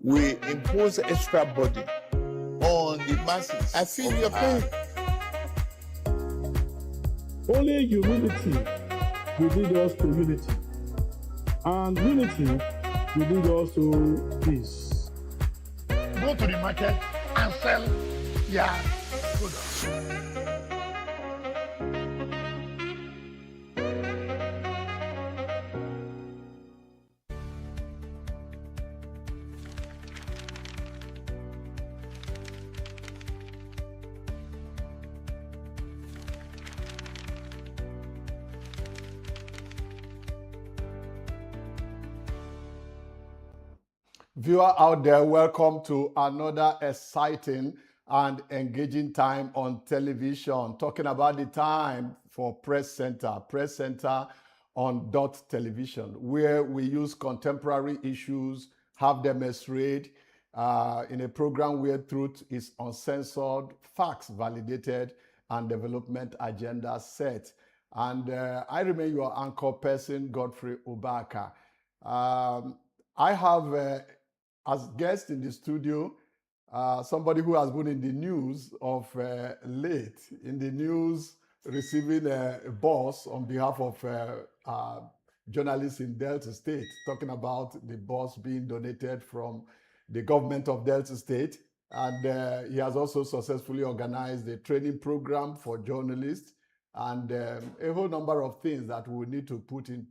we impose extra burden on the masses. I feel your pain. Only humility will lead us to unity, and unity will lead us to peace. Go to the market and sell your products. Viewer out there, welcome to another exciting and engaging time on television, talking about the time for Press Center on Dott television, where we use contemporary issues, have them x-rayed in a program where truth is uncensored, facts validated, and development agenda set. And I remain your anchor person, Godfrey Obaka. I have as guest in the studio, somebody who has been in the news of late, in the news receiving a bus on behalf of journalists in Delta State, talking about the bus being donated from the government of Delta State. And he has also successfully organized a training program for journalists and a whole number of things that we need to put in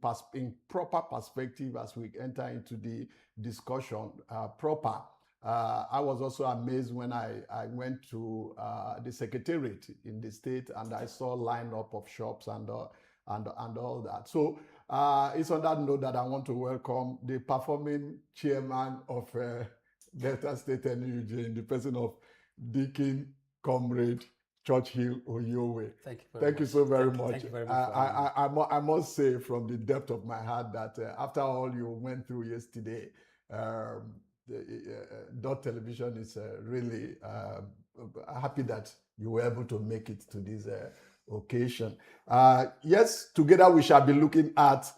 proper perspective as we enter into the discussion proper. I was also amazed when I went to the secretariat in the state and I saw lineup of shops and all that. So it's on that note that I want to welcome the performing chairman of Delta State NUJ in the person of Deacon Comrade Churchill Oyowe. Thank you so very much. Thank you very much. I must say from the depth of my heart that after all you went through yesterday, Dott Television is really happy that you were able to make it to this occasion. Yes, together we shall be looking at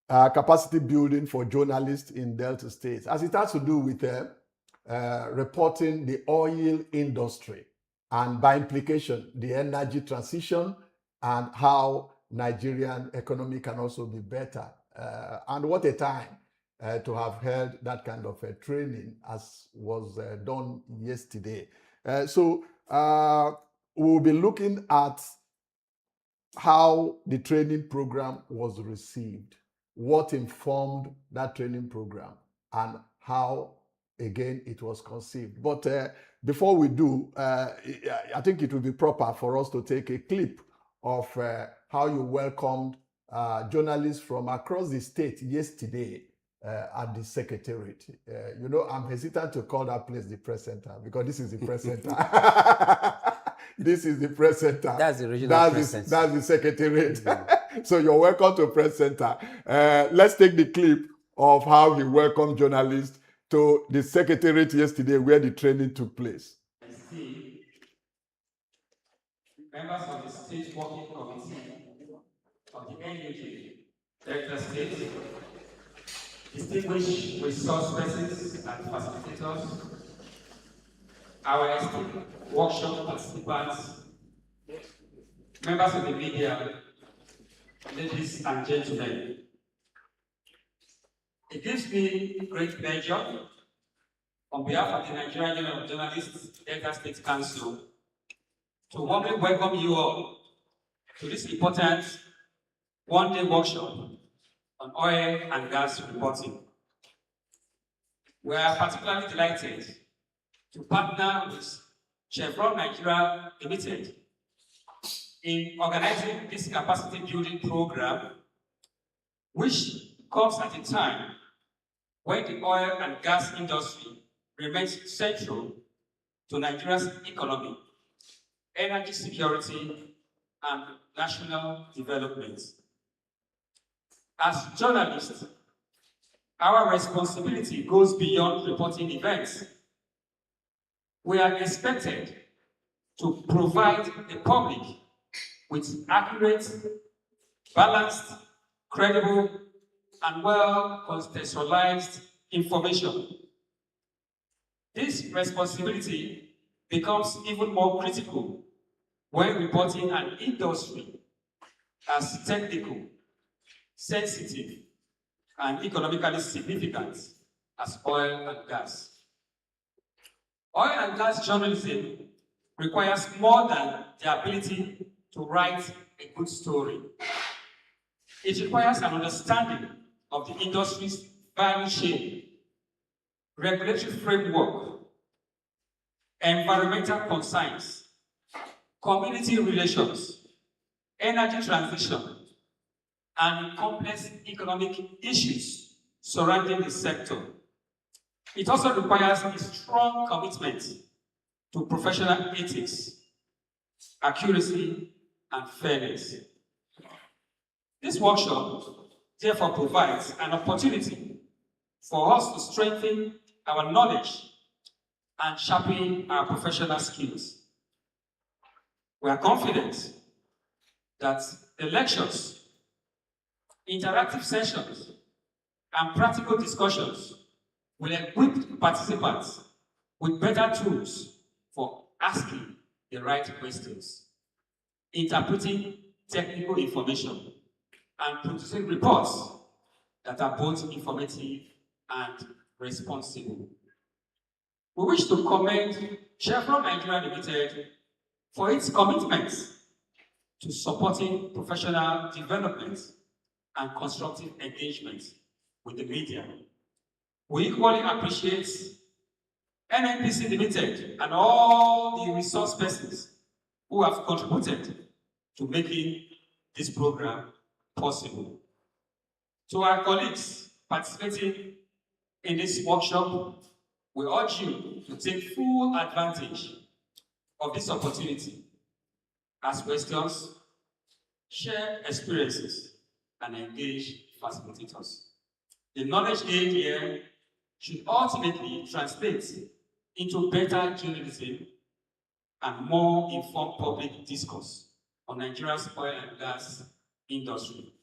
capacity building for journalists in Delta State, as it has to do with reporting the oil industry, and by implication, the energy transition and how Nigerian economy can also be better. And what a time to have held that kind of training as was done yesterday. So we'll be looking at how the training program was received, what informed that training program, and how, again, it was conceived. But before we do, I think it would be proper for us to take a clip of how you welcomed journalists from across the state yesterday at the secretariat. You know, I'm hesitant to call that place the press center because this is the press center. This is the press center. That's the original press center. That's the secretariat. So you're welcome to press center. Let's take the clip of how he welcomed journalists to the secretariat yesterday where the training took place. See, members of the State Working Committee of the NUJ, Delta State, distinguished resource persons and facilitators, our esteemed workshop participants, members of the media, ladies and gentlemen. It gives me great pleasure on behalf of the Nigerian Union of Journalists, Delta State Council, to warmly welcome you all to this important one-day workshop on oil and gas reporting. We are particularly delighted to partner with Chevron Nigeria Limited in organizing this capacity building program, which comes at a time when the oil and gas industry remains central to Nigeria's economy, energy security, and national development. As journalists, our responsibility goes beyond reporting events. We are expected to provide the public with accurate, balanced, credible, and well-contextualized information. This responsibility becomes even more critical when reporting an industry as technical, sensitive, and economically significant as oil and gas. Oil and gas journalism requires more than the ability to write a good story. It requires an understanding of the industry's value chain, regulatory framework, environmental concerns, community relations, energy transition, and complex economic issues surrounding the sector. It also requires a strong commitment to professional ethics, accuracy, and fairness. This workshop therefore provides an opportunity for us to strengthen our knowledge and sharpen our professional skills. We are confident that the lectures, interactive sessions, and practical discussions will equip participants with better tools for asking the right questions, interpreting technical information, and producing reports that are both informative and responsible. We wish to commend Chevron Nigeria Limited for its commitment to supporting professional development and constructive engagement with the media. We equally appreciate NNPC Limited and all the resource persons who have contributed to making this program possible. To our colleagues participating in this workshop, we urge you to take full advantage of this opportunity, ask questions, share experiences, and engage facilitators. The knowledge gained here should ultimately translate into better journalism and more informed public discourse on Nigeria's oil and gas industry.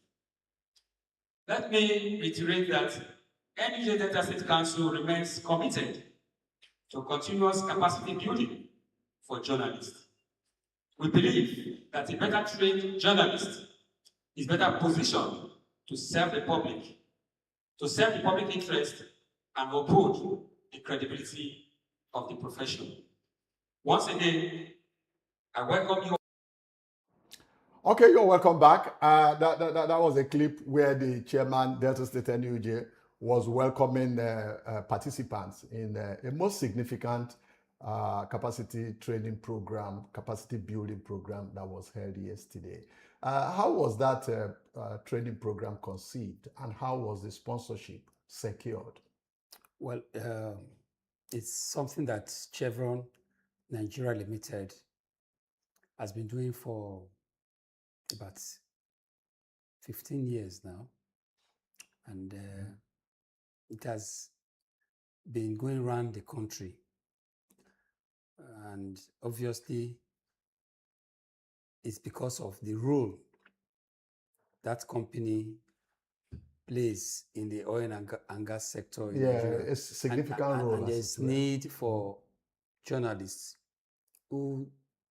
Let me reiterate that NUJ Delta State Council remains committed to continuous capacity building for journalists. We believe that a better trained journalist is better positioned to serve the public interest, and uphold the credibility of the profession. Once again, I welcome you. Okay, you're welcome back. That was a clip where the chairman, Delta State NUJ, was welcoming participants in a most significant capacity training program, capacity building program that was held yesterday. How was that training program conceived, and how was the sponsorship secured? Well, it's something that Chevron Nigeria Limited has been doing for about 15 years now. And it has been going around the country. And obviously, it's because of the role that company plays in the oil and gas sector in Nigeria. It's a significant role. And there's need for journalists who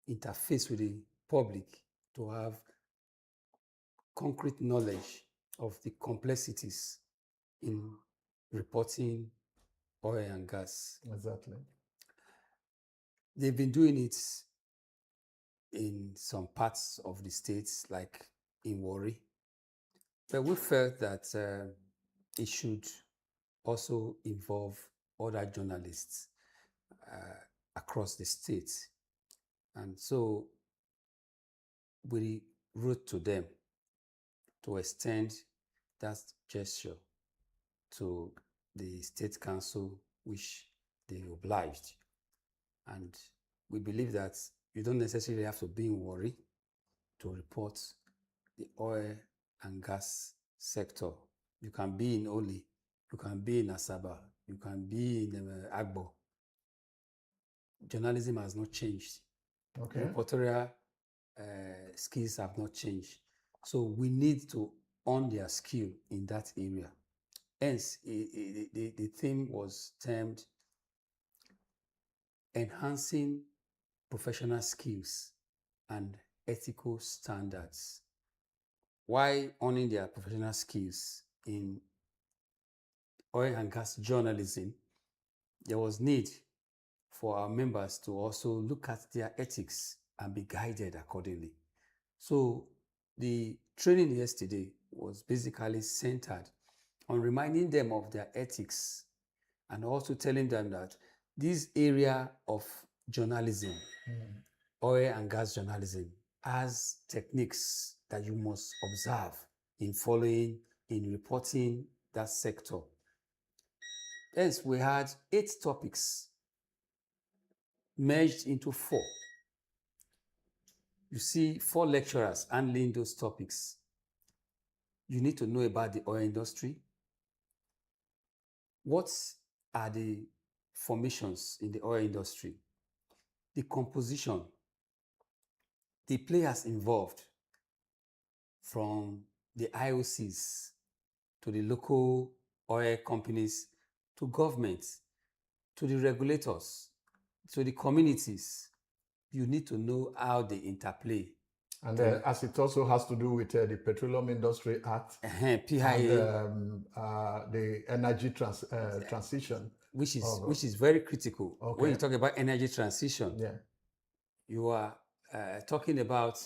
interface with the public to have concrete knowledge of the complexities in reporting oil and gas. Exactly. They've been doing it in some parts of the states, like in Warri. But we felt that it should also involve other journalists across the states. And so we wrote to them to extend that gesture to the state council, which they obliged. And we believe that you don't necessarily have to be in Warri to report the oil and gas sector. You can be in Oli, you can be in Asaba, you can be in Agbo. Journalism has not changed. Okay. Reportorial skills have not changed. So we need to hone their skill in that area. Hence, the theme was termed enhancing professional skills and ethical standards. While honing their professional skills in oil and gas journalism, there was need for our members to also look at their ethics and be guided accordingly. So the training yesterday was basically centered on reminding them of their ethics and also telling them that this area of journalism, oil and gas journalism, has techniques that you must observe in following, in reporting that sector. Hence, we had 8 topics merged into 4. You see 4 lecturers handling those topics. You need to know about the oil industry. What are the formations in the oil industry? The composition, the players involved, from the IOCs to the local oil companies, to governments, to the regulators, to the communities. You need to know how they interplay. And as it also has to do with the Petroleum Industry Act, PIA, and the energy transition, which is very critical. Okay. When you talk about energy transition, yeah, you are talking about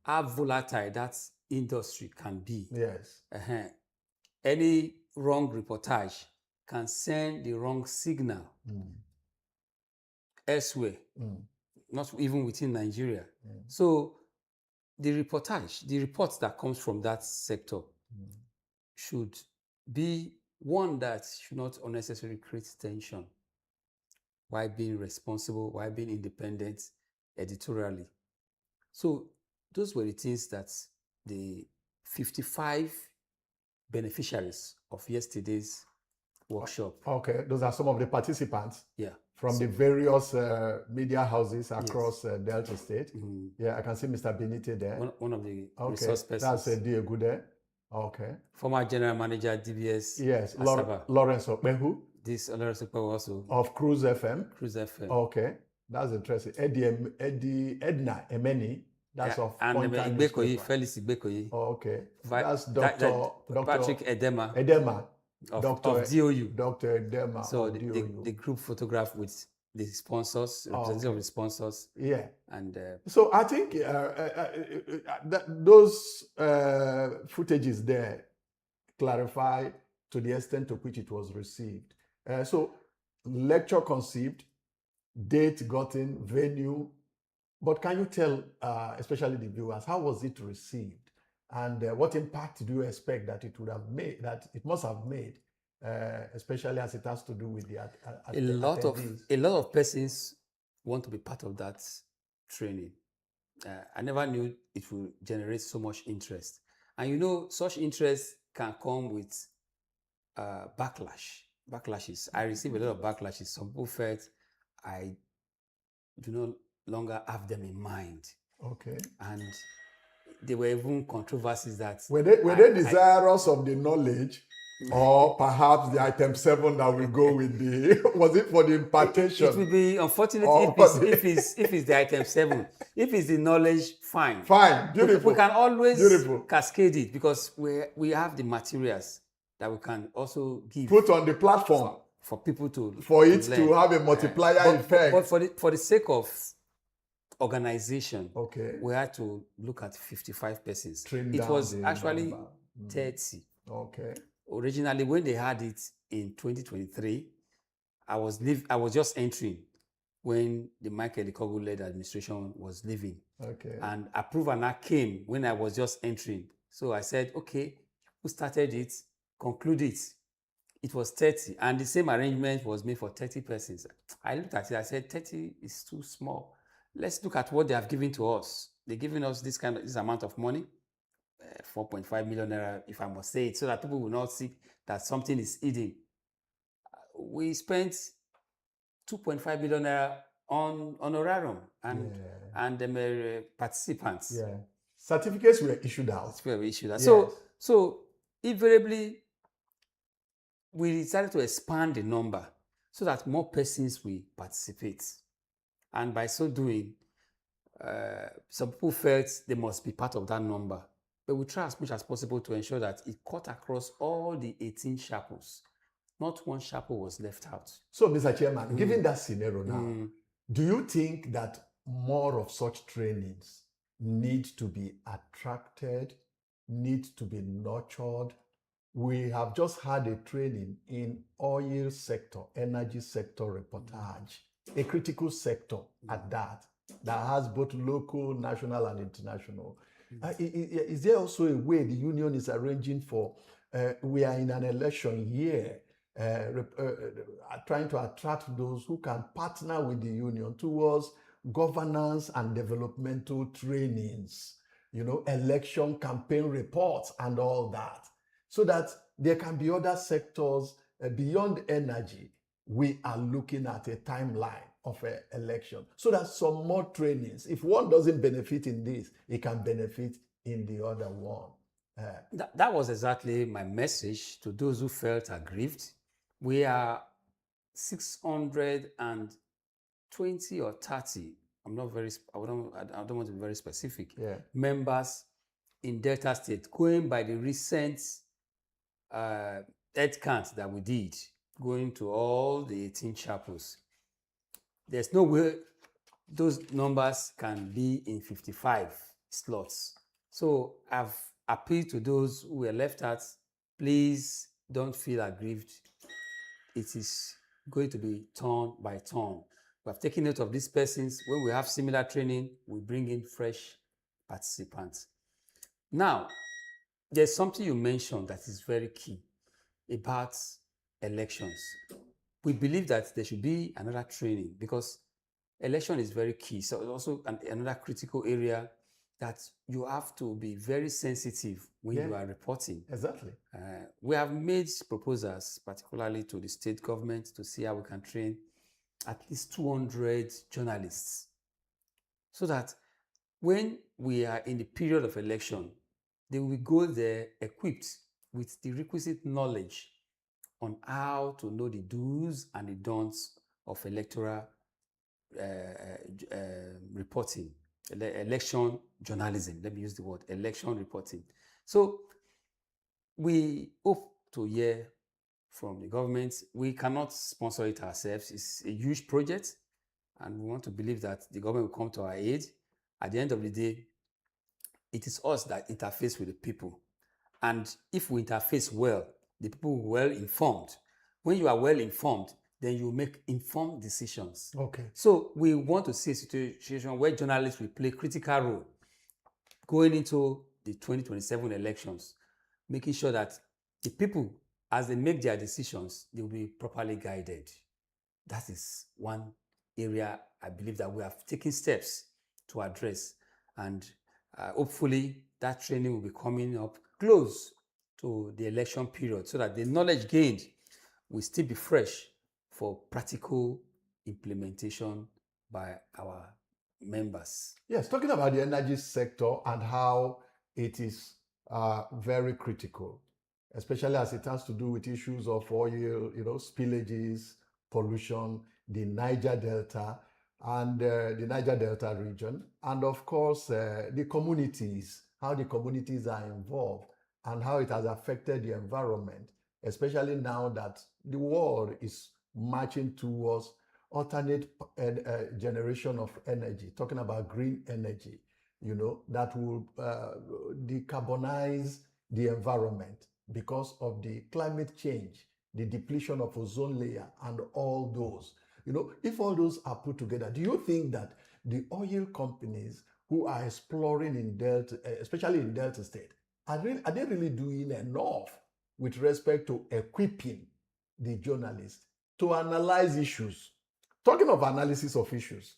how volatile that industry can be. yes, Any wrong reportage can send the wrong signal elsewhere, not even within Nigeria. So the reports that comes from that sector should be one that should not unnecessarily create tension while being responsible, while being independent editorially. So those were the things that the 55 beneficiaries of yesterday's workshop. Okay, those are some of the participants. Yeah. From the various media houses across Delta State. Yeah, I can see Mr. Benite there. One of the Okay, resource persons. that's Diego there. Okay. Former general manager DBS. Yes, Asaba. Lawrence Okpehu. This Lawrence Okpehu also. Of Cruise FM. Cruise FM. Okay, that's interesting. Edna Emeni. That's of and Pointer Igbekoyi, newspaper. Felix Igbekoyi. Okay, That's Dr. Patrick Edema. Edema. Of DOU. DOU. Dr. Edema. So of DOU. the group photograph with the sponsors, representative of the sponsors. Yeah. And so I think those footages there clarify to the extent to which it was received. So lecture conceived, date gotten, venue. But can you tell, especially the viewers, how was it received? And what impact do you expect that it would have made, that it must have made, especially as it has to do with the attendees? A lot of persons want to be part of that training. I never knew it would generate so much interest. And you know, such interest can come with backlashes. I received a lot of backlashes. Some people felt I do no longer have them in mind. Okay. And there were even controversies that were they desirous of the knowledge, or perhaps the item 7 that will go with the was it for the impartation? It will be unfortunate if it's the item 7. If it's the knowledge, fine. Beautiful. We can always cascade it because we have the materials that we can also give, put on the platform for people to learn. To have a multiplier effect. But for the sake of organization, okay, we had to look at 55 persons. It was actually 30. Okay. Originally, when they had it in 2023, I was just entering when the Michael Ikogu-led administration was leaving. Okay. And approval now came when I was just entering. So I said, okay, who started it? Conclude it. It was 30, and the same arrangement was made for 30 persons. I looked at it, I said, 30 is too small. Let's look at what they have given to us. They're giving us this amount of money, 4.5 million naira, if I must say it, so that people will not see that something is hidden. We spent 2.5 million naira on honorarium and participants. Yeah. Certificates were issued out. Yes. So invariably, we decided to expand the number so that more persons will participate. And by so doing, some people felt they must be part of that number. But we try as much as possible to ensure that it cut across all the 18 chapels. Not one chapel was left out. So, Mr. Chairman, given that scenario now, do you think that more of such trainings need to be attracted, need to be nurtured? We have just had a training in oil sector, energy sector reportage, a critical sector at that has both local, national, and international. Is there also a way the union is arranging for, we are in an election year, trying to attract those who can partner with the union towards governance and developmental trainings, election campaign reports and all that, so that there can be other sectors beyond energy. We are looking at a timeline of an election, so that some more trainings, if one doesn't benefit in this, it can benefit in the other one. That was exactly my message to those who felt aggrieved. We are 620 or 30. I don't want to be very specific. Members in Delta State, going by the recent head count that we did, going to all the 18 chapels. There's no way those numbers can be in 55 slots. So I've appealed to those who were left out, please don't feel aggrieved. It is going to be turn by turn. We have taken note of these persons. When we have similar training, we bring in fresh participants. Now, there's something you mentioned that is very key about elections. We believe that there should be another training because election is very key. So also another critical area that you have to be very sensitive when you are reporting. Exactly. We have made proposals, particularly to the state government, to see how we can train at least 200 journalists, so that when we are in the period of election, they will go there equipped with the requisite knowledge on how to know the do's and the don'ts of electoral reporting, election journalism. Let me use the word election reporting. So we hope to hear from the government. We cannot sponsor it ourselves. It's a huge project, and we want to believe that the government will come to our aid. At the end of the day, it is us that interface with the people. And if we interface well, the people are well informed. When you are well informed, then you make informed decisions. Okay. So we want to see a situation where journalists will play a critical role going into the 2027 elections, making sure that the people, as they make their decisions, they will be properly guided. That is one area I believe that we have taken steps to address. And hopefully that training will be coming up close to the election period so that the knowledge gained will still be fresh for practical implementation by our members. Yes, talking about the energy sector and how it is very critical, especially as it has to do with issues of oil, spillages, pollution, the Niger Delta and the Niger Delta region, and of course the communities, how the communities are involved and how it has affected the environment, especially now that the world is marching towards alternate generation of energy, talking about green energy, that will decarbonize the environment because of the climate change, the depletion of ozone layer and all those. If all those are put together, do you think that the oil companies who are exploring in Delta, especially in Delta State, are they really doing enough with respect to equipping the journalists to analyze issues? Talking of analysis of issues,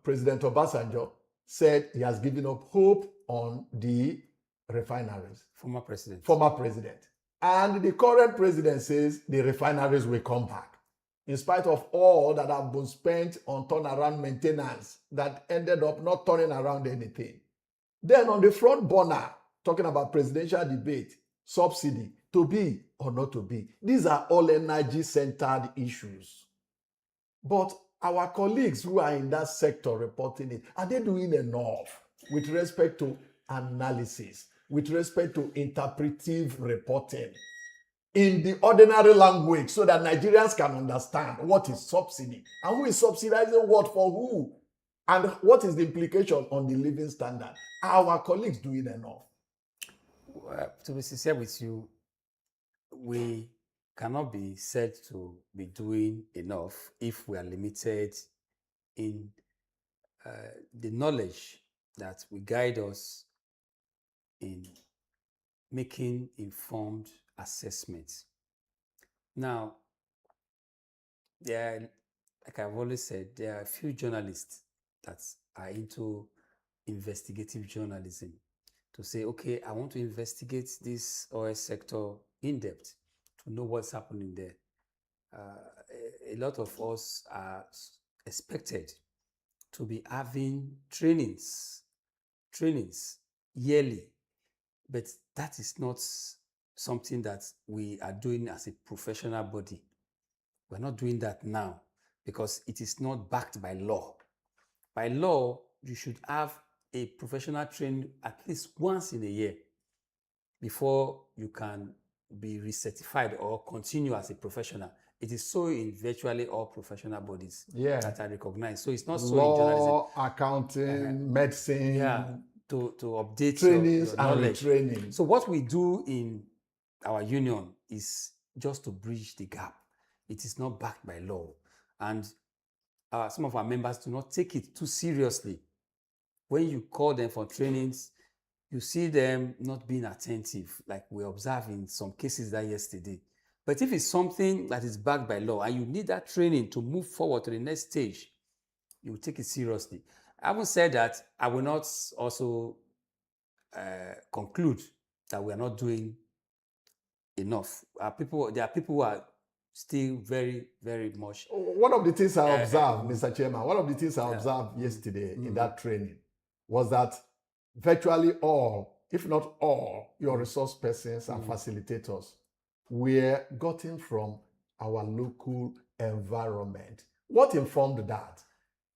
President Obasanjo said he has given up hope on the refineries. Former president. And the current president says the refineries will come back, in spite of all that have been spent on turnaround maintenance that ended up not turning around anything. Then on the front burner, talking about presidential debate, subsidy, to be or not to be. These are all energy-centered issues. But our colleagues who are in that sector reporting it, are they doing enough with respect to analysis, with respect to interpretive reporting in the ordinary language so that Nigerians can understand what is subsidy and who is subsidizing what for who and what is the implication on the living standard? Are our colleagues doing enough? To be sincere with you, we cannot be said to be doing enough if we are limited in the knowledge that will guide us in making informed assessments. Now, like I've always said, there are a few journalists that are into investigative journalism to say, okay, I want to investigate this oil sector in depth to know what's happening there. A lot of us are expected to be having trainings yearly, but that is not something that we are doing as a professional body. We're not doing that now because it is not backed by law. By law, you should have a professional training at least once in a year before you can be recertified or continue as a professional. It is so in virtually all professional bodies that are recognized. So it's not so law, in journalism. Accounting, medicine, to update trainings your knowledge. And retraining. So what we do in our union is just to bridge the gap. It is not backed by law. And some of our members do not take it too seriously. When you call them for trainings, you see them not being attentive, like we observed in some cases that yesterday. But if it's something that is backed by law and you need that training to move forward to the next stage, you will take it seriously. I haven't said that I will not also conclude that we are not doing enough. There are people who are still very, very much. One of the things I observed, Mr. Chairman, one of the things I observed yesterday in that training was that virtually all, if not all, your resource persons and facilitators were gotten from our local environment. What informed that?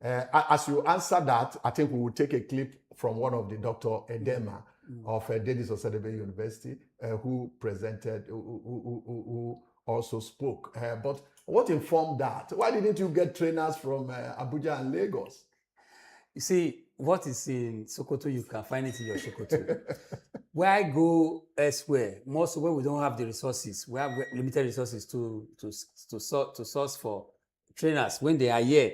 As you answer that, I think we will take a clip from one of the Dr. Edema of Dennis Osadebe University, who presented, who also spoke. But what informed that? Why didn't you get trainers from Abuja and Lagos? You see, what is in Sokoto, you can find it in your Sokoto. Why go elsewhere? Most where we don't have the resources, we have limited resources to source for trainers when they are here.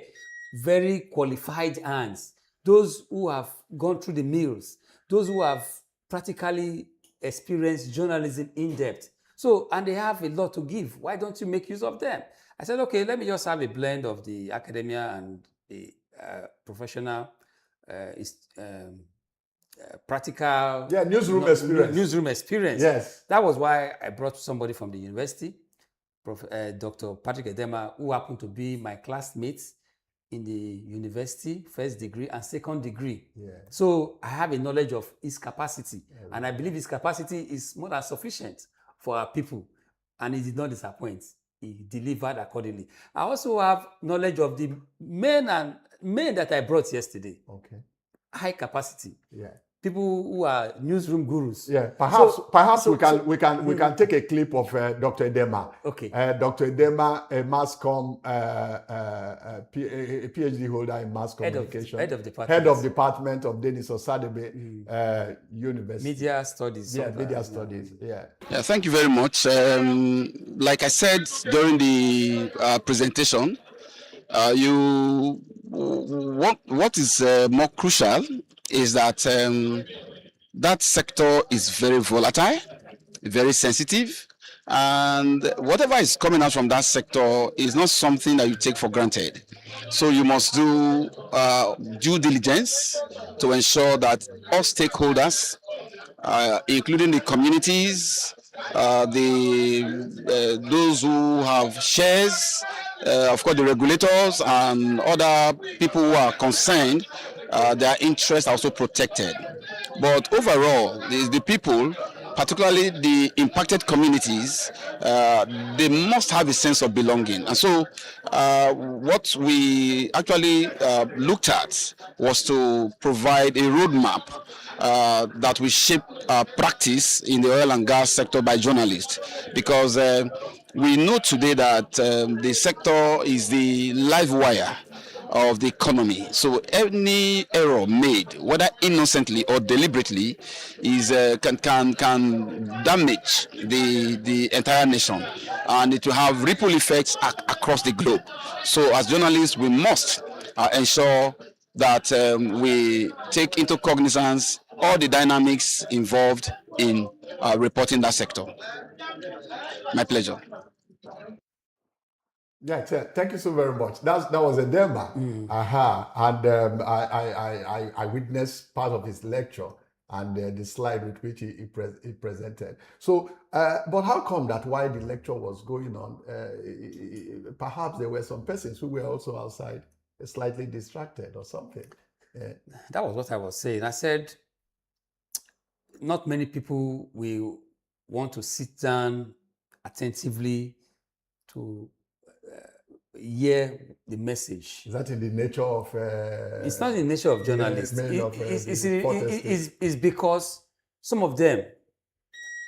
Very qualified hands, those who have gone through the mills, those who have practically experienced journalism in depth. So, and they have a lot to give. Why don't you make use of them? I said, okay, let me just have a blend of the academia and the professional, practical. Yeah, newsroom experience. Newsroom experience. Yes. That was why I brought somebody from the university, Dr. Patrick Edema, who happened to be my classmate in the university, first degree and second degree. Yeah. So I have a knowledge of his capacity, and I believe his capacity is more than sufficient for our people, and he did not disappoint. He delivered accordingly. I also have knowledge of the men that I brought yesterday. Okay. High capacity. Yeah. People who are newsroom gurus. Yeah, perhaps we can take a clip of Dr. Edema. Okay. Dr. Edema, a mass comm, a PhD holder in mass communication, head of department of Dennis Osadebe University. Media studies. Yeah, media studies. Yeah. Yeah, thank you very much. Like I said during the presentation, what is more crucial is that that sector is very volatile, very sensitive, and whatever is coming out from that sector is not something that you take for granted. So you must do due diligence to ensure that all stakeholders, including the communities, those who have shares, of course the regulators and other people who are concerned, their interests are also protected. But overall, the people particularly the impacted communities, they must have a sense of belonging. And so, what we actually looked at was to provide a roadmap that will shape practice in the oil and gas sector by journalists, because we know today that the sector is the live wire of the economy. So any error made, whether innocently or deliberately, is can damage the entire nation, and it will have ripple effects across the globe. So as journalists, we must ensure that we take into cognizance all the dynamics involved in reporting that sector. My pleasure. Yeah, thank you so very much. That was a demo. And I witnessed part of his lecture and the slide with which he presented. So, but how come that while the lecture was going on, perhaps there were some persons who were also outside, slightly distracted or something? That was what I was saying. I said, not many people will want to sit down attentively to hear the message. Is that in the nature of? It's not in the nature of journalists. It's because some of them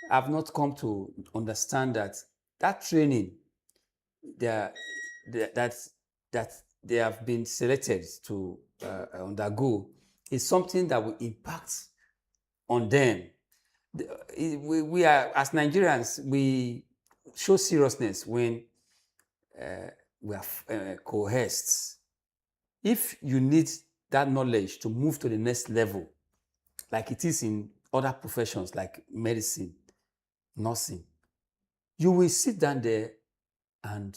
have not come to understand that training that they have been selected to undergo is something that will impact on them. We are, as Nigerians, we show seriousness when we are coerced. If you need that knowledge to move to the next level, like it is in other professions like medicine, nursing, you will sit down there and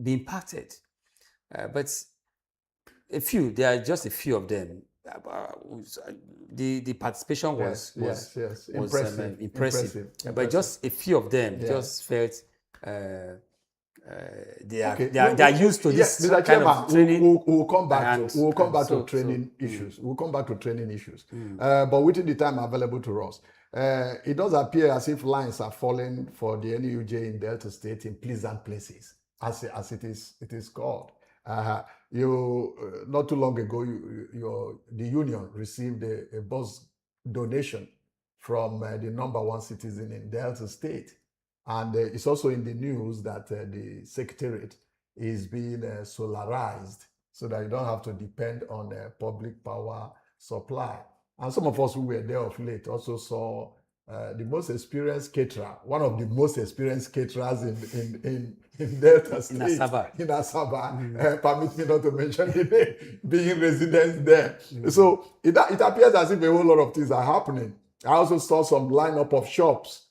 be impacted. But there are just a few of them. The participation was impressive. But just a few of them just felt they are used to this Mr. kind of training. We'll come back to training issues. We'll come back to training issues. But within the time available to us, it does appear as if lines are falling for the NUJ in Delta State in pleasant places, as it is called. Not too long ago, the union received a bus donation from the number one citizen in Delta State. And it's also in the news that the secretariat is being solarized so that you don't have to depend on public power supply. And some of us who were there of late also saw the most experienced caterer, one of the most experienced caterers in Delta State, in Asaba. Permit me not to mention the name, being residents there. So it appears as if a whole lot of things are happening. I also saw some lineup of shops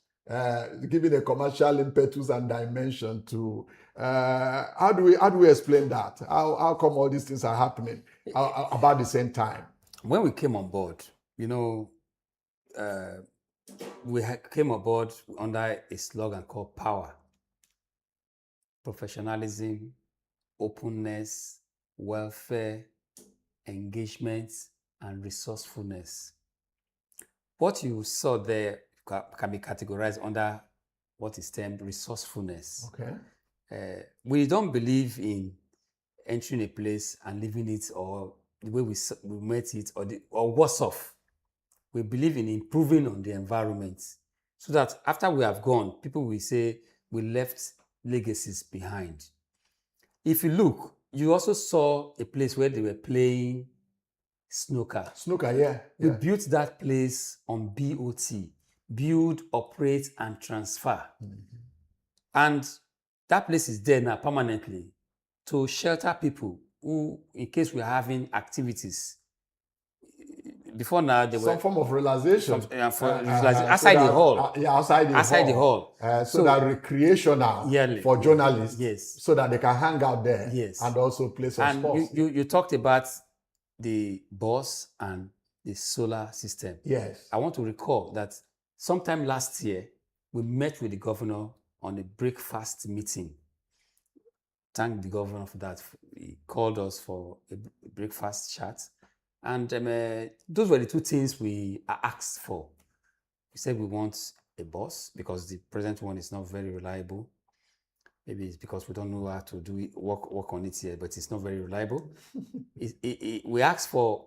giving a commercial impetus and dimension to how do we explain that? How come all these things are happening about the same time? When we came on board, we came on board under a slogan called power, professionalism, openness, welfare, engagement, and resourcefulness. What you saw there can be categorized under what is termed resourcefulness. Okay. We don't believe in entering a place and leaving it, or the way we met it, or worse off. We believe in improving on the environment, so that after we have gone, people will say we left legacies behind. If you look, you also saw a place where they were playing snooker. Snooker, yeah. We built that place on BOT, build, operate, and transfer. And that place is there now permanently to shelter people who, in case we're having activities. Before now, there some form of realization. Outside the hall. Outside the hall. So that recreational for journalists. Yes. So that they can hang out there. Yes. And also play some sports. You talked about the bus and the solar system. Yes. I want to recall that sometime last year, we met with the governor on a breakfast meeting. Thank the governor for that. He called us for a breakfast chat. And those were the two things we asked for. We said we want a bus because the present one is not very reliable. Maybe it's because we don't know how to do it, work on it here, but it's not very reliable. We asked for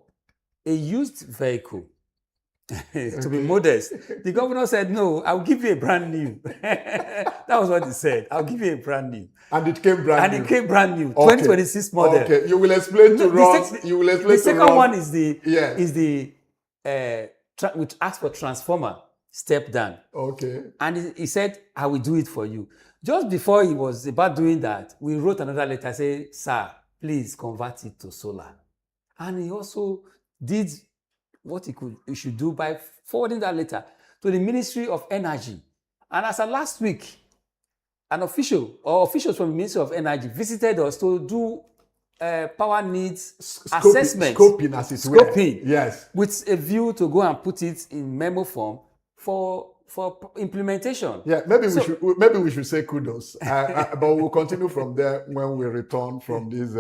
a used vehicle to be modest. The governor said, no, I'll give you a brand new. That was what he said. I'll give you a brand new. And it came brand new. And it came brand new, Okay. 2026 model. Okay, you will explain to Ross. You will explain the to second Ross. one is the Yeah. which asked for transformer step down. Okay. And he said, I will do it for you. Just before he was about doing that, we wrote another letter saying, sir, please convert it to solar. And he also did what he should do by forwarding that letter to the Ministry of Energy. And as of last week, an official or officials from the Ministry of Energy visited us to do power needs assessment. Scoping, as it were. Scoping. Yes. With a view to go and put it in memo form for implementation. Yeah, maybe we should say kudos, but we'll continue from there when we return from this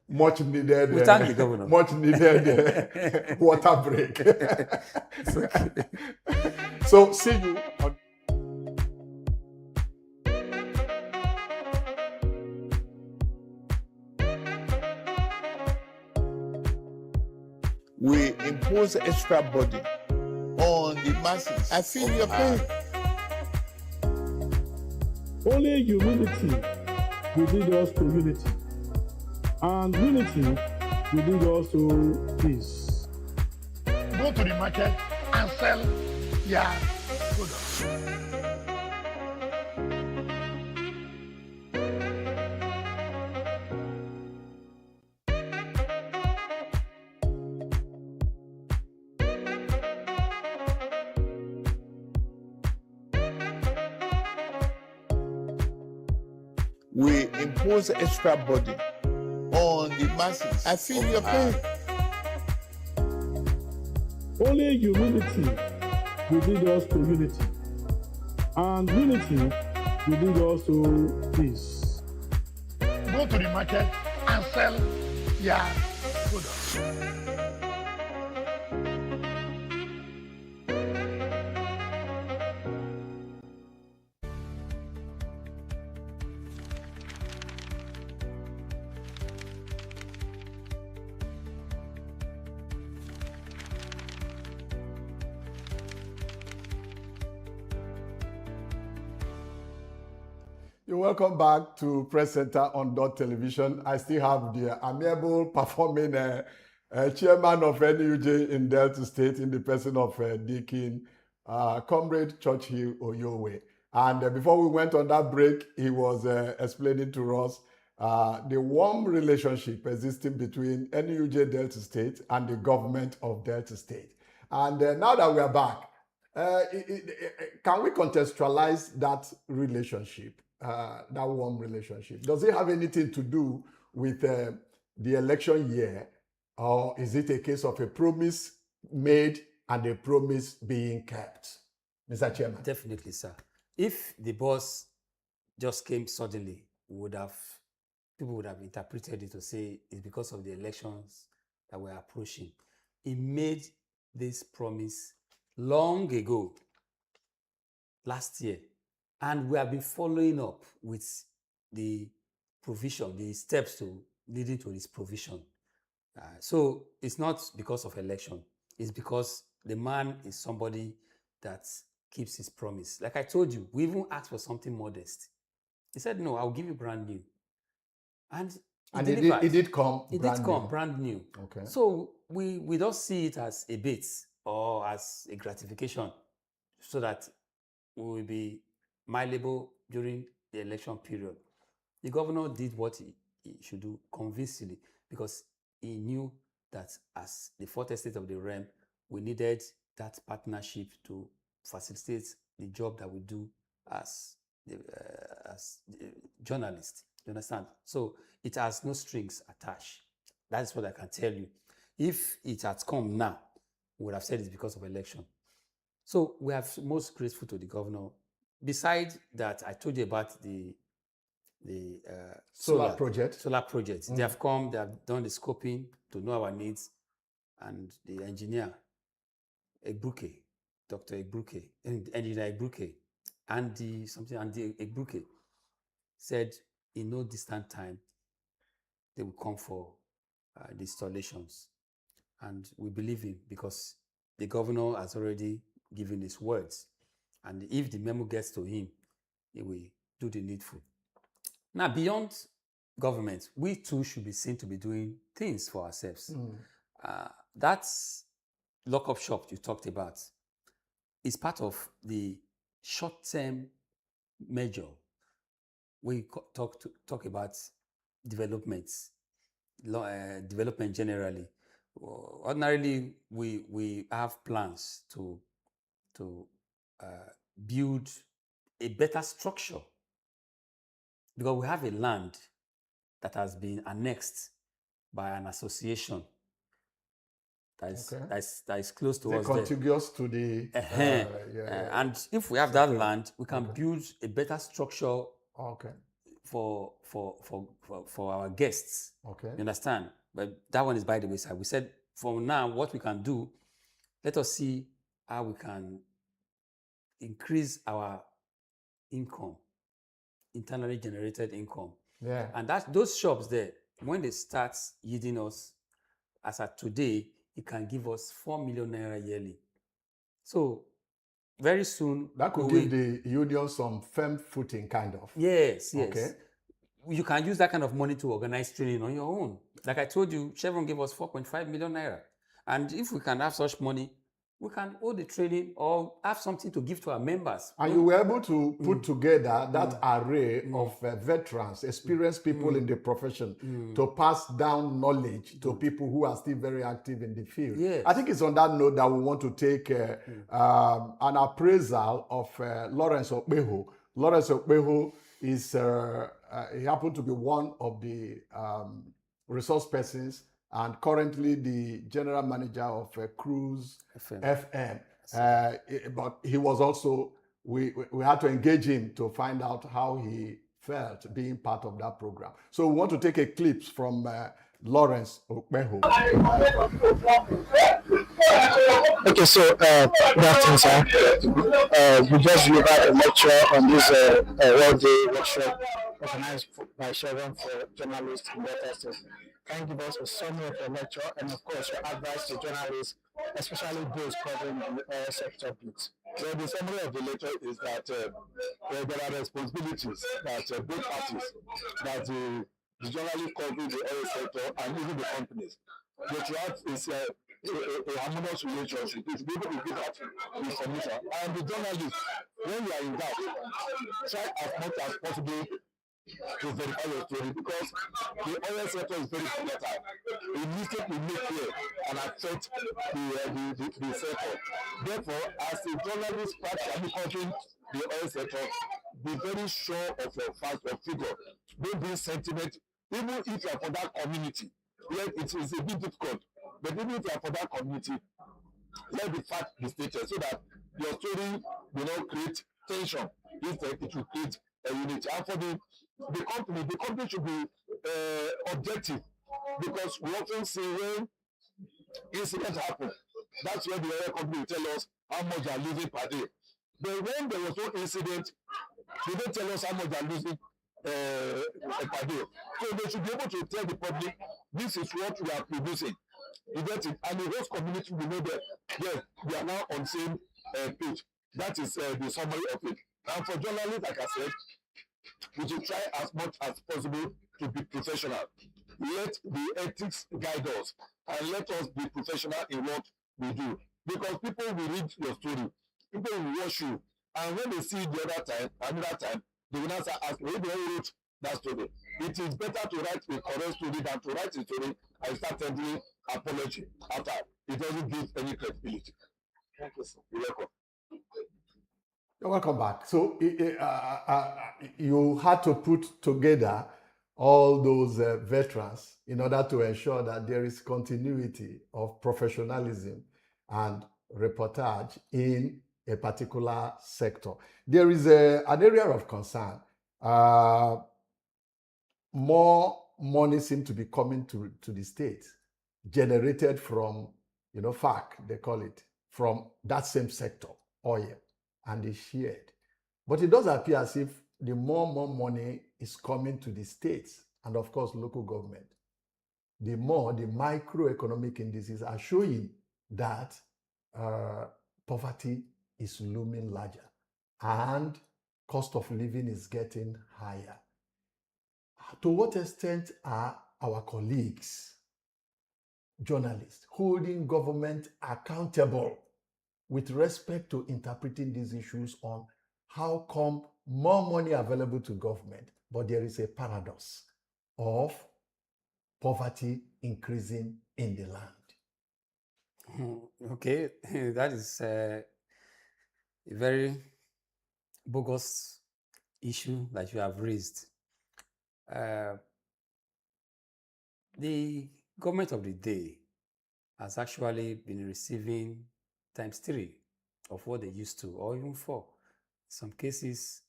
much needed We thank the governor. much needed water break. Okay. So see you on. We impose extra burden on the masses. I feel your pain. Only humility will lead us to unity, and unity will lead us to peace. Go to the market and sell your products. We impose extra burden on the masses. I feel your pain. Only humility will lead us to unity, and unity will lead us to peace. Go to the market and sell your products. You're welcome back to Press Center on Dott Television. I still have the amiable performing chairman of NUJ in Delta State in the person of Deacon Comrade Churchill Oyowe. And before we went on that break, he was explaining to us the warm relationship existing between NUJ Delta State and the government of Delta State. And now that we are back, can we contextualize that relationship? That warm relationship? Does it have anything to do with the election year, or is it a case of a promise made and a promise being kept? Mr. Chairman. Definitely, sir. If the boss just came suddenly, people would have interpreted it to say it's because of the elections that we're approaching. He made this promise long ago, last year. And we have been following up with the provision, the steps leading to this provision. So it's not because of election. It's because the man is somebody that keeps his promise. Like I told you, we even asked for something modest. He said, no, I'll give you brand new. And it did come brand new. Okay. So we don't see it as a bait or as a gratification so that we will be malleable during the election period. The governor did what he should do convincingly because he knew that as the fourth estate of the realm, we needed that partnership to facilitate the job that we do as journalists. You understand? So it has no strings attached. That's what I can tell you. If it had come now, we would have said it's because of election. So we are most grateful to the governor. Besides that, I told you about the solar project. Solar project. They have come, they have done the scoping to know our needs, and the engineer, Egbuke, Dr. Egbuke, Engineer Egbuke, Andy Egbuke said in no distant time they will come for the installations. And we believe him because the governor has already given his words. And if the memo gets to him, he will do the needful. Now, beyond government, we too should be seen to be doing things for ourselves. That's lock-up shop you talked about is part of the short-term measure. We talk about developments, development generally. Ordinarily, we have plans to build a better structure because we have a land that has been annexed by an association that is close to us. Contiguous to the. And if we have that land, we can build a better structure. For our guests. You understand? But that one is by the wayside. We said for now, what we can do, let us see how we can increase our income, internally generated income. Yeah. And those shops there, when they start yielding us, as at today, it can give us 4 million naira yearly. So very soon that could give the union some firm footing, kind of. Yes. Okay. You can use that kind of money to organize training on your own. Like I told you, Chevron gave us 4.5 million naira. And if we can have such money, we can hold the training or have something to give to our members. And you were able to put together that array of veterans, experienced people in the profession to pass down knowledge to people who are still very active in the field. Yes. I think it's on that note that we want to take an appraisal of Lawrence Okpeho. Lawrence Okpeho is, he happened to be one of the resource persons and currently the general manager of Cruise FM. But he was also, we had to engage him to find out how he felt being part of that program. So we want to take a clip from Lawrence Okpeho. Okay, so good afternoon, sir. We just delivered a lecture on this World Day workshop organized by Chevron for journalists in Delta State. Can you give us a summary of your lecture and, of course, your advice to journalists, especially those covering the oil sector bits? Well, the summary of the lecture is that there are responsibilities that both parties, that the journalists covering the oil sector and even the companies, that you have is a harmonious relationship. It's be able to give out information. And the journalists, when you are in doubt, try as much as possible to verify your story, because the oil sector is very volatile. A mistake will make here and affect the sector. Therefore, as a journalist partially covering the oil sector, be very sure of your fact or figure. Don't bring sentiment, even if you are for that community. Yet it is a bit difficult, but even if you are for that community, let the fact be stated so that your story will not create tension. Instead, it will create a unity. And for the company should be objective, because we often see when incidents happen, that's when the oil company will tell us how much they are losing per day. But when there was no incident, they don't tell us how much they are losing per day. So they should be able to tell the public, this is what we are producing. You get it? And the host community will know that, yes, we are now on the same page. That is the summary of it. And for journalists, like I said, we should try as much as possible to be professional. Let the ethics guide us, and let us be professional in what we do. Because people will read your story, people will watch you, and when they see it another time, they will not start asking, who wrote that story? It is better to write a correct story than to write a story and start tendering apology after. It doesn't give any credibility. Thank you, sir. You're welcome. You're welcome back. So you had to put together all those veterans in order to ensure that there is continuity of professionalism and reportage in a particular sector. There is an area of concern. More money seems to be coming to the state, generated from, FAC, they call it, from that same sector, oil, and they shared. But it does appear as if the more money is coming to the states and, of course, local government, the more the microeconomic indices are showing that poverty is looming larger and cost of living is getting higher. To what extent are our colleagues, journalists, holding government accountable with respect to interpreting these issues on how come more money available to government, but there is a paradox of poverty increasing in the land? Okay, that is a very bogus issue that you have raised. The government of the day has actually been receiving times 3 of what they used to, or even 4. In some cases,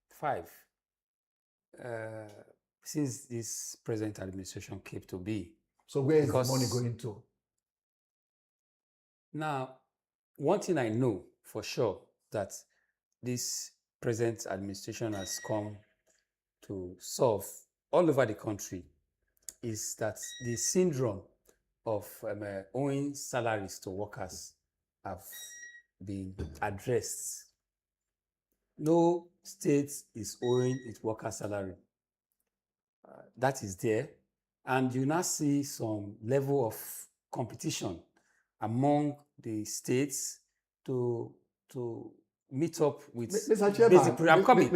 5. Since this present administration came to be. So where is the money going to? Now, one thing I know for sure that this present administration has come to solve all over the country is that the syndrome of owing salaries to workers have been addressed. No state is owing its worker salary. That is there. And you now see some level of competition among the states to meet up with Mr. Chairman, I'm coming.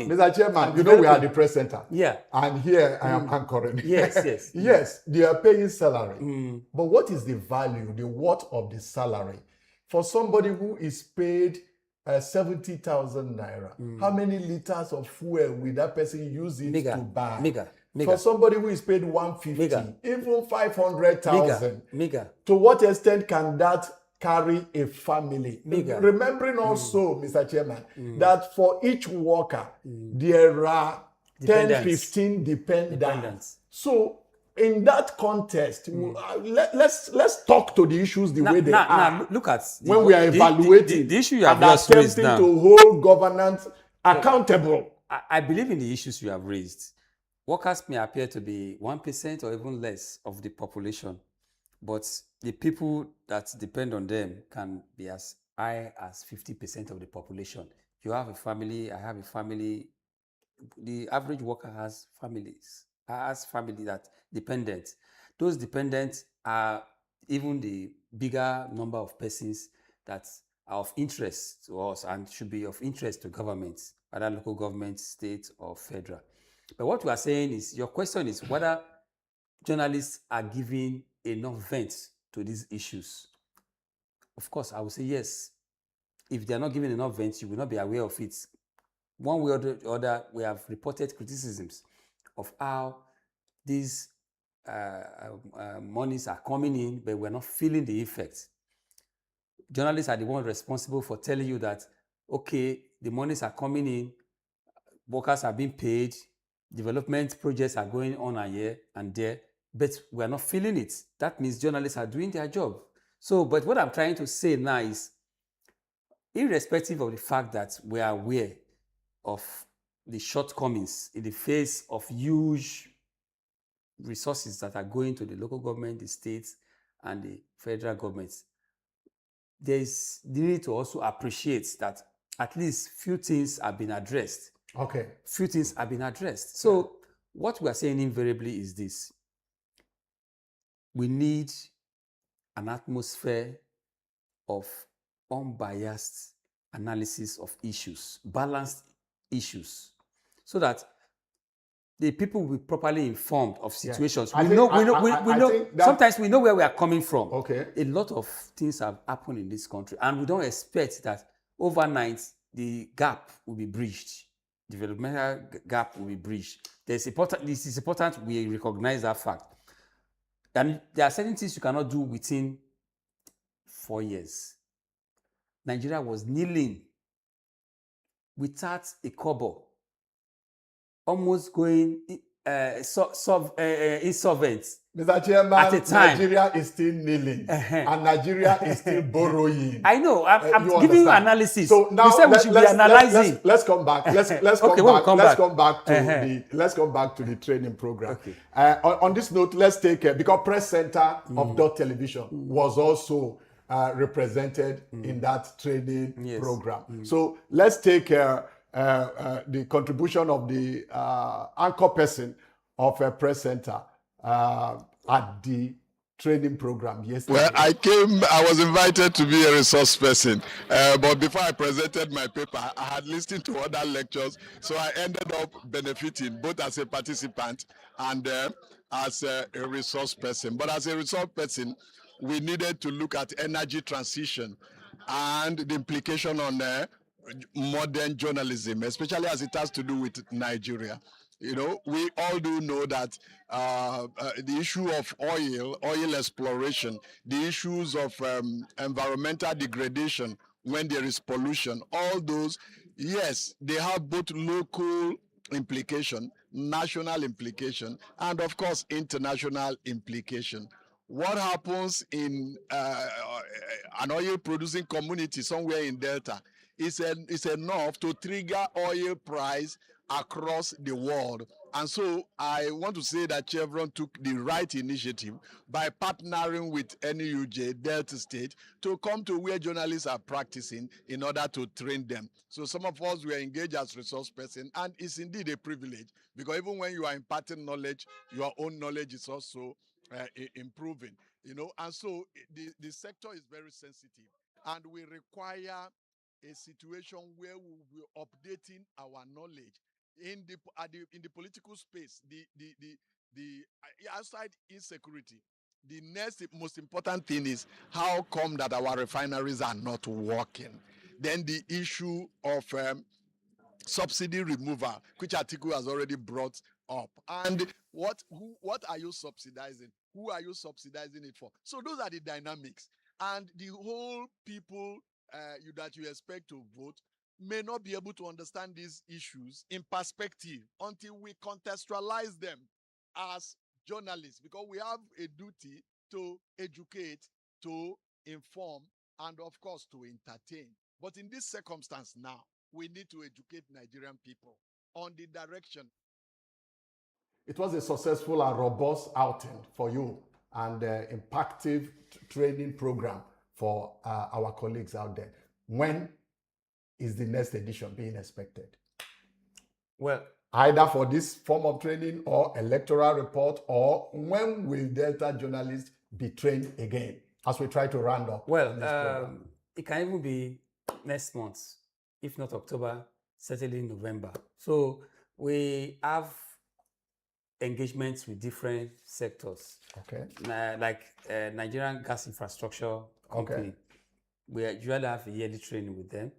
Mr. Chairman, you know we are the press center. Yeah. And here I am anchoring. Yes. Yes, they are paying salary. But what is the value, the worth of the salary? For somebody who is paid 70,000 naira, how many liters of fuel will that person use it to buy? For somebody who is paid 150, even 500,000, to what extent can that carry a family? Remembering also, Mr. Chairman, that for each worker, there are 10, 15 dependents. So in that context, let's talk to the issues the way they are. Now, look at when we are evaluating the issue you have and just raised attempting now. to hold governance accountable. I believe in the issues you have raised. Workers may appear to be 1% or even less of the population, but the people that depend on them can be as high as 50% of the population. You have a family, I have a family. The average worker has family that dependent. Those dependents are even the bigger number of persons that are of interest to us and should be of interest to governments, whether local government, state, or federal. But what we are saying is, your question is whether journalists are giving enough vent to these issues. Of course, I would say yes. If they are not giving enough vent, you will not be aware of it. One way or the other, we have reported criticisms of how these monies are coming in, but we're not feeling the effect. Journalists are the ones responsible for telling you that, okay, the monies are coming in, workers are being paid, development projects are going on here and there, but we're not feeling it. That means journalists are doing their job. So, but what I'm trying to say now is, irrespective of the fact that we are aware of the shortcomings in the face of huge resources that are going to the local government, the states, and the federal governments, there is the need to also appreciate that at least few things have been addressed. Okay. Few things have been addressed. So what we are saying invariably is this: we need an atmosphere of unbiased analysis of issues, balanced issues, so that the people will be properly informed of situations. Sometimes we know where we are coming from. Okay. A lot of things have happened in this country, and we don't expect that overnight the gap will be bridged. Developmental gap will be bridged. This is important we recognize that fact. And there are certain things you cannot do within 4 years. Nigeria was kneeling without a kobo, almost going insolvent. Mr. Chairman, At a time. Nigeria is still kneeling, and Nigeria is still borrowing. I know. I'm You giving you understand? analysis. So now you said we should be analyzing. Let's come back. Let's Okay, we'll come back. Let's come back to the training program. Okay. On this note, let's take because Press Center of Dott Television was also represented in that training program. So let's take the contribution of the anchor person of a Press Center at the training program yesterday. Well, I was invited to be a resource person, but before I presented my paper, I had listened to other lectures, so I ended up benefiting both as a participant and as a resource person. But as a resource person, we needed to look at energy transition and the implication on modern journalism, especially as it has to do with Nigeria. You know, we all do know that the issue of oil exploration, the issues of environmental degradation when there is pollution, all those, yes, they have both local implication, national implication, and of course, international implication. What happens in an oil-producing community somewhere in Delta is enough to trigger oil price across the world. And so I want to say that Chevron took the right initiative by partnering with NUJ, Delta State, to come to where journalists are practicing in order to train them. So some of us were engaged as resource person, and it's indeed a privilege, because even when you are imparting knowledge, your own knowledge is also improving, you know. And so the sector is very sensitive, and we require a situation where we will be updating our knowledge in the political space, the outside insecurity. The next most important thing is how come that our refineries are not working. Then the issue of subsidy removal, which article has already brought up, and what are you subsidizing? Who are you subsidizing it for? So those are the dynamics, and the whole people that you expect to vote may not be able to understand these issues in perspective until we contextualize them as journalists, because we have a duty to educate, to inform, and of course to entertain. But in this circumstance now, we need to educate Nigerian people on the direction. It was a successful and robust outing for you, and impactful training program for our colleagues out there. When is the next edition being expected? Well, either for this form of training or electoral report, or when will Delta journalists be trained again, as we try to round up? Well, it can even be next month, if not October, certainly November. So we have engagements with different sectors. Okay. Like Nigerian Gas Infrastructure Company. Okay. We usually have a yearly training with them.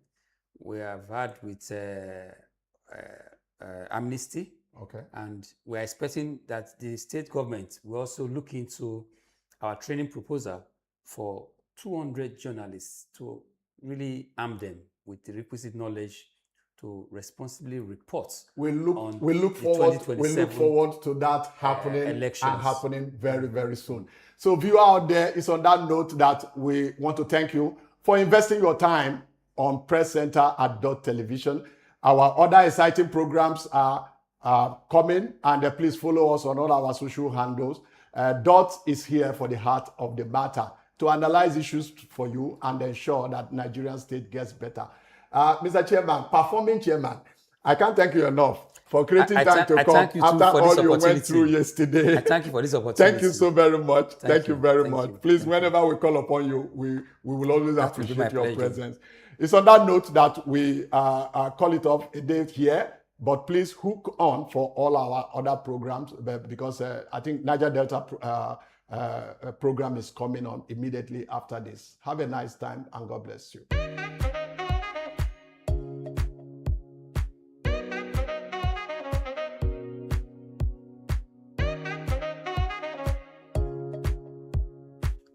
We have had with Amnesty. Okay. And we're expecting that the state government will also look into our training proposal for 200 journalists to really arm them with the requisite knowledge to responsibly report. We look forward to that happening elections. And happening very, very soon. So viewer out there, it's on that note that we want to thank you for investing your time on Press Center at Dott Television. Our other exciting programs are coming, and please follow us on all our social handles. Dott is here for the heart of the matter, to analyze issues for you and ensure that Nigerian state gets better. Mr. Chairman, performing chairman, I can't thank you enough for creating time to come after all you went through yesterday. I thank you for this opportunity. Thank you so very much. Thank you very Thank much. you. Please, Thank whenever we call upon you, we will always That will be my appreciate your pleasure. presence. It's on that note that we call it off a day here, but please hook on for all our other programs, because I think Niger Delta program is coming on immediately after this. Have a nice time, and God bless you.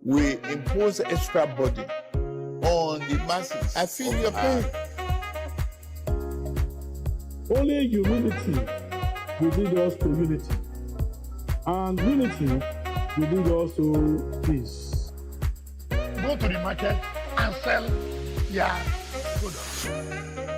We impose extra burden on the masses. I feel your pain. Only humility will lead us to unity. And unity will lead us to peace. Go to the market and sell their products.